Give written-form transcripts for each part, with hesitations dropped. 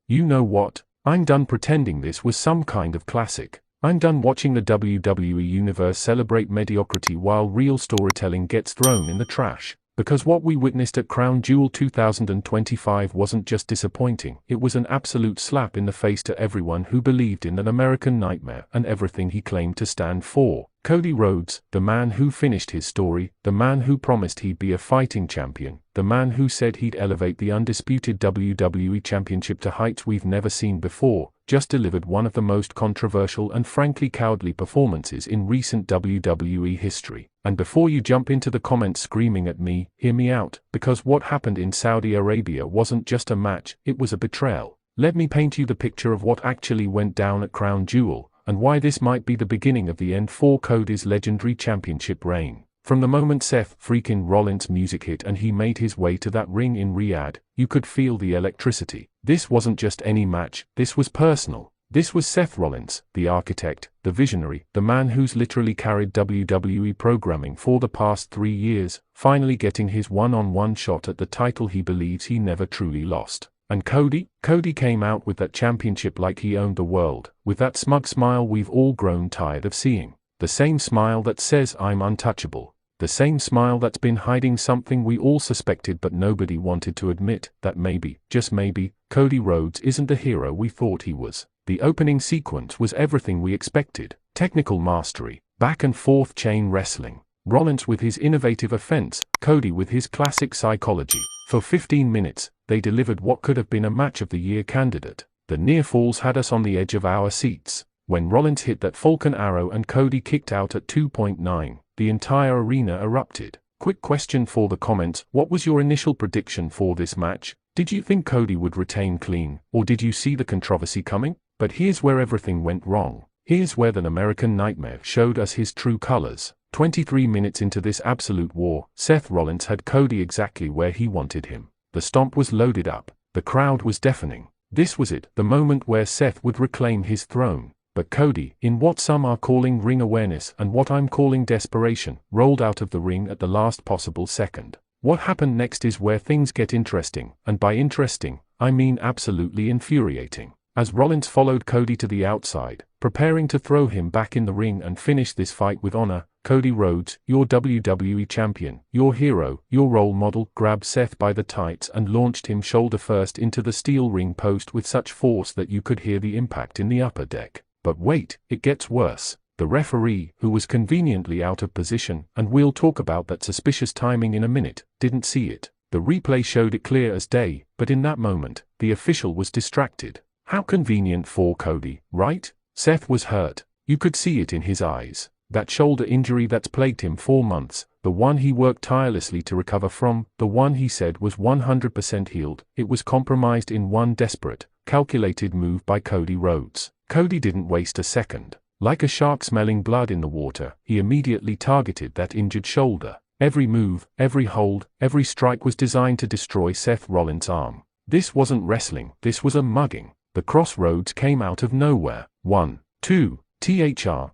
You know what? I'm done pretending this was some kind of classic. I'm done watching the WWE Universe celebrate mediocrity while real storytelling gets thrown in the trash. Because what we witnessed at Crown Jewel 2025 wasn't just disappointing, it was an absolute slap in the face to everyone who believed in an American Nightmare and everything he claimed to stand for. Cody Rhodes, the man who finished his story, the man who promised he'd be a fighting champion, the man who said he'd elevate the undisputed WWE Championship to heights we've never seen before, just delivered one of the most controversial and frankly cowardly performances in recent WWE history. And before you jump into the comments screaming at me, hear me out, because what happened in Saudi Arabia wasn't just a match, it was a betrayal. Let me paint you the picture of what actually went down at Crown Jewel, and why this might be the beginning of the end for Cody's legendary championship reign. From the moment Seth freaking Rollins' music hit and he made his way to that ring in Riyadh, you could feel the electricity. This wasn't just any match, this was personal. This was Seth Rollins, the architect, the visionary, the man who's literally carried WWE programming for the past 3 years, finally getting his one-on-one shot at the title he believes he never truly lost. And Cody came out with that championship like he owned the world, with that smug smile we've all grown tired of seeing. The same smile that says I'm untouchable. The same smile that's been hiding something we all suspected but nobody wanted to admit, that maybe, just maybe, Cody Rhodes isn't the hero we thought he was. The opening sequence was everything we expected. Technical mastery, back and forth chain wrestling. Rollins with his innovative offense, Cody with his classic psychology. For 15 minutes, they delivered what could have been a match of the year candidate. The near falls had us on the edge of our seats. When Rollins hit that Falcon Arrow and Cody kicked out at 2.9, the entire arena erupted. Quick question for the comments, what was your initial prediction for this match? Did you think Cody would retain clean, or did you see the controversy coming? But here's where everything went wrong. Here's where the American Nightmare showed us his true colors. 23 minutes into this absolute war, Seth Rollins had Cody exactly where he wanted him. The stomp was loaded up. The crowd was deafening. This was it, the moment where Seth would reclaim his throne. But Cody, in what some are calling ring awareness and what I'm calling desperation, rolled out of the ring at the last possible second. What happened next is where things get interesting, and by interesting, I mean absolutely infuriating. As Rollins followed Cody to the outside, preparing to throw him back in the ring and finish this fight with honor, Cody Rhodes, your WWE champion, your hero, your role model, grabbed Seth by the tights and launched him shoulder first into the steel ring post with such force that you could hear the impact in the upper deck. But wait, it gets worse. The referee, who was conveniently out of position, and we'll talk about that suspicious timing in a minute, didn't see it. The replay showed it clear as day, but in that moment, the official was distracted. How convenient for Cody, right? Seth was hurt. You could see it in his eyes. That shoulder injury that's plagued him for months, the one he worked tirelessly to recover from, the one he said was 100% healed, it was compromised in one desperate, calculated move by Cody Rhodes. Cody didn't waste a second. Like a shark smelling blood in the water, he immediately targeted that injured shoulder. Every move, every hold, every strike was designed to destroy Seth Rollins' arm. This wasn't wrestling, this was a mugging. The Cross Rhodes came out of nowhere. 1, 2,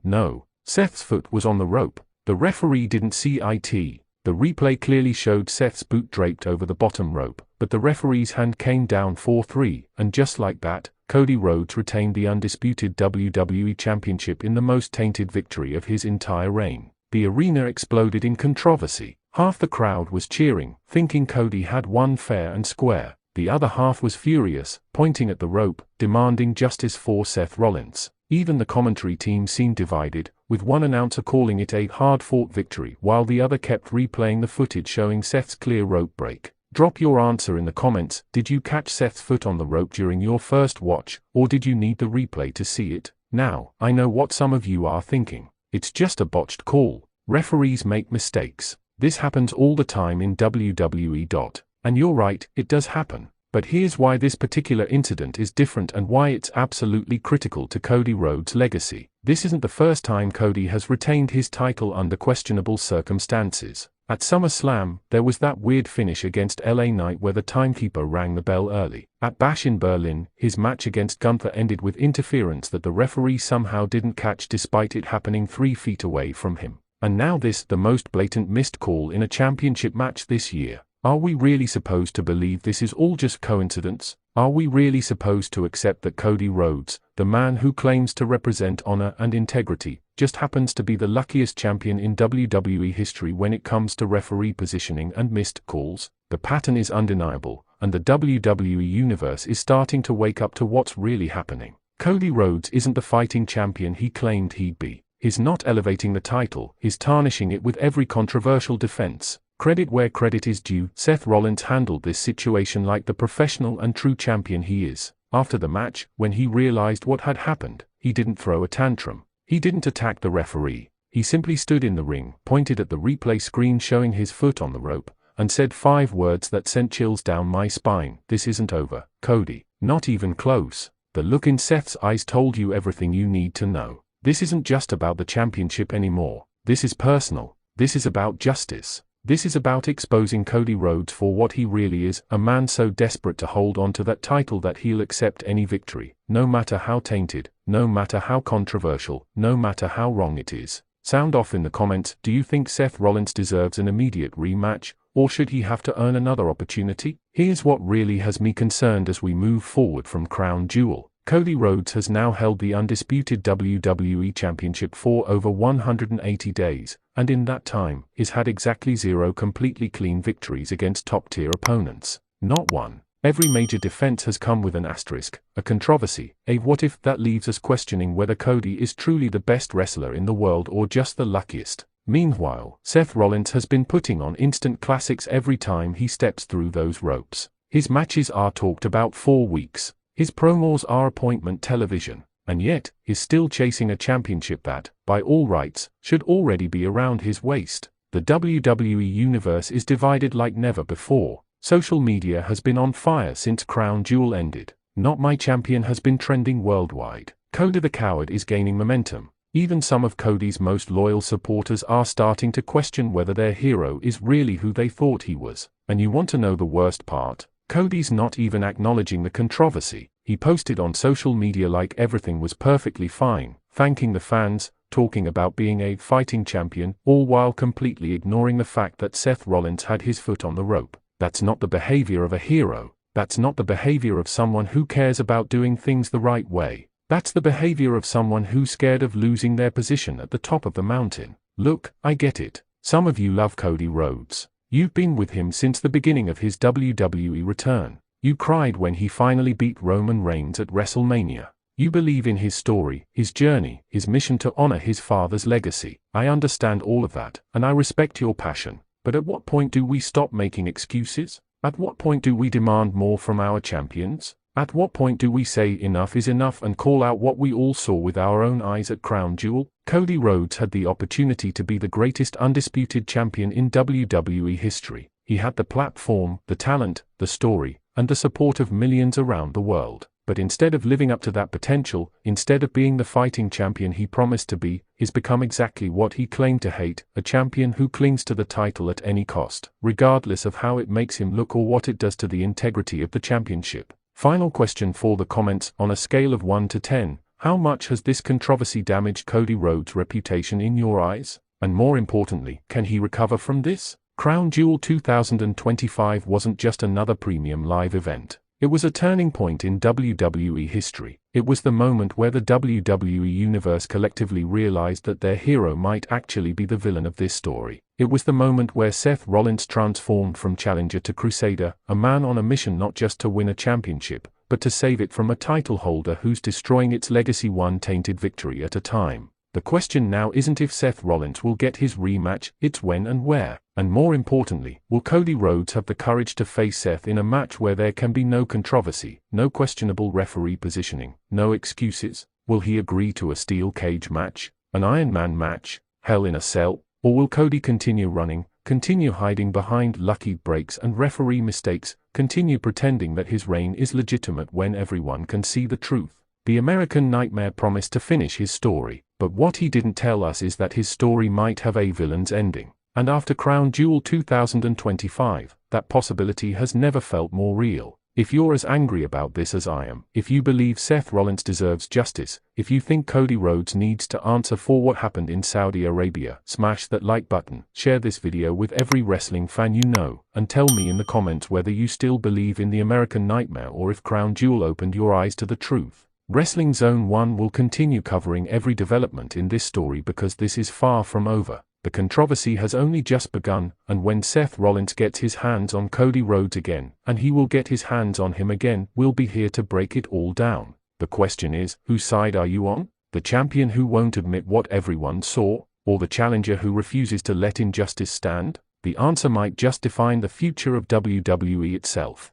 no. Seth's foot was on the rope. The referee didn't see it. The replay clearly showed Seth's boot draped over the bottom rope, but the referee's hand came down for 3, and just like that, Cody Rhodes retained the undisputed WWE Championship in the most tainted victory of his entire reign. The arena exploded in controversy. Half the crowd was cheering, thinking Cody had won fair and square. The other half was furious, pointing at the rope, demanding justice for Seth Rollins. Even the commentary team seemed divided, with one announcer calling it a hard-fought victory while the other kept replaying the footage showing Seth's clear rope break. Drop your answer in the comments. Did you catch Seth's foot on the rope during your first watch, or did you need the replay to see it? Now, I know what some of you are thinking. It's just a botched call. Referees make mistakes. This happens all the time in WWE. And you're right, it does happen. But here's why this particular incident is different and why it's absolutely critical to Cody Rhodes' legacy. This isn't the first time Cody has retained his title under questionable circumstances. At SummerSlam, there was that weird finish against LA Knight where the timekeeper rang the bell early. At Bash in Berlin, his match against Gunther ended with interference that the referee somehow didn't catch despite it happening 3 feet away from him. And now this, the most blatant missed call in a championship match this year. Are we really supposed to believe this is all just coincidence? Are we really supposed to accept that Cody Rhodes, the man who claims to represent honor and integrity, just happens to be the luckiest champion in WWE history when it comes to referee positioning and missed calls? The pattern is undeniable, and the WWE Universe is starting to wake up to what's really happening. Cody Rhodes isn't the fighting champion he claimed he'd be. He's not elevating the title, he's tarnishing it with every controversial defense. Credit where credit is due. Seth Rollins handled this situation like the professional and true champion he is. After the match, when he realized what had happened, he didn't throw a tantrum. He didn't attack the referee. He simply stood in the ring, pointed at the replay screen showing his foot on the rope, and said 5 words that sent chills down my spine. This isn't over, Cody. Not even close. The look in Seth's eyes told you everything you need to know. This isn't just about the championship anymore. This is personal. This is about justice. This is about exposing Cody Rhodes for what he really is, a man so desperate to hold on to that title that he'll accept any victory, no matter how tainted, no matter how controversial, no matter how wrong it is. Sound off in the comments. Do you think Seth Rollins deserves an immediate rematch, or should he have to earn another opportunity? Here's what really has me concerned as we move forward from Crown Jewel. Cody Rhodes has now held the undisputed WWE Championship for over 180 days, and in that time, he's had exactly 0 completely clean victories against top-tier opponents. Not one. Every major defense has come with an asterisk, a controversy, a what if that leaves us questioning whether Cody is truly the best wrestler in the world or just the luckiest. Meanwhile, Seth Rollins has been putting on instant classics every time he steps through those ropes. His matches are talked about for weeks. His promos are appointment television, and yet, he's still chasing a championship that, by all rights, should already be around his waist. The WWE Universe is divided like never before. Social media has been on fire since Crown Jewel ended. Not My Champion has been trending worldwide. Cody the Coward is gaining momentum. Even some of Cody's most loyal supporters are starting to question whether their hero is really who they thought he was. And you want to know the worst part? Cody's not even acknowledging the controversy. He posted on social media like everything was perfectly fine, thanking the fans, talking about being a fighting champion, all while completely ignoring the fact that Seth Rollins had his foot on the rope. That's not the behavior of a hero. That's not the behavior of someone who cares about doing things the right way. That's the behavior of someone who's scared of losing their position at the top of the mountain. Look, I get it. Some of you love Cody Rhodes. You've been with him since the beginning of his WWE return. You cried when he finally beat Roman Reigns at WrestleMania. You believe in his story, his journey, his mission to honor his father's legacy. I understand all of that, and I respect your passion. But at what point do we stop making excuses? At what point do we demand more from our champions? At what point do we say enough is enough and call out what we all saw with our own eyes at Crown Jewel? Cody Rhodes had the opportunity to be the greatest undisputed champion in WWE history. He had the platform, the talent, the story, and the support of millions around the world. But instead of living up to that potential, instead of being the fighting champion he promised to be, he's become exactly what he claimed to hate, a champion who clings to the title at any cost, regardless of how it makes him look or what it does to the integrity of the championship. Final question for the comments. On a scale of 1 to 10, how much has this controversy damaged Cody Rhodes' reputation in your eyes? And more importantly, can he recover from this? Crown Jewel 2025 wasn't just another premium live event. It was a turning point in WWE history. It was the moment where the WWE Universe collectively realized that their hero might actually be the villain of this story. It was the moment where Seth Rollins transformed from challenger to crusader, a man on a mission not just to win a championship, but to save it from a title holder who's destroying its legacy one tainted victory at a time. The question now isn't if Seth Rollins will get his rematch, it's when and where. And more importantly, will Cody Rhodes have the courage to face Seth in a match where there can be no controversy, no questionable referee positioning, no excuses? Will he agree to a steel cage match, an Iron Man match, Hell in a Cell? Or will Cody continue running, continue hiding behind lucky breaks and referee mistakes, continue pretending that his reign is legitimate when everyone can see the truth? The American Nightmare promised to finish his story, but what he didn't tell us is that his story might have a villain's ending. And after Crown Jewel 2025, that possibility has never felt more real. If you're as angry about this as I am, if you believe Seth Rollins deserves justice, if you think Cody Rhodes needs to answer for what happened in Saudi Arabia, smash that like button, share this video with every wrestling fan you know, and tell me in the comments whether you still believe in the American Nightmare or if Crown Jewel opened your eyes to the truth. Wrestling Zone 1 will continue covering every development in this story because this is far from over. The controversy has only just begun, and when Seth Rollins gets his hands on Cody Rhodes again, and he will get his hands on him again, we'll be here to break it all down. The question is, whose side are you on? The champion who won't admit what everyone saw, or the challenger who refuses to let injustice stand? The answer might just define the future of WWE itself.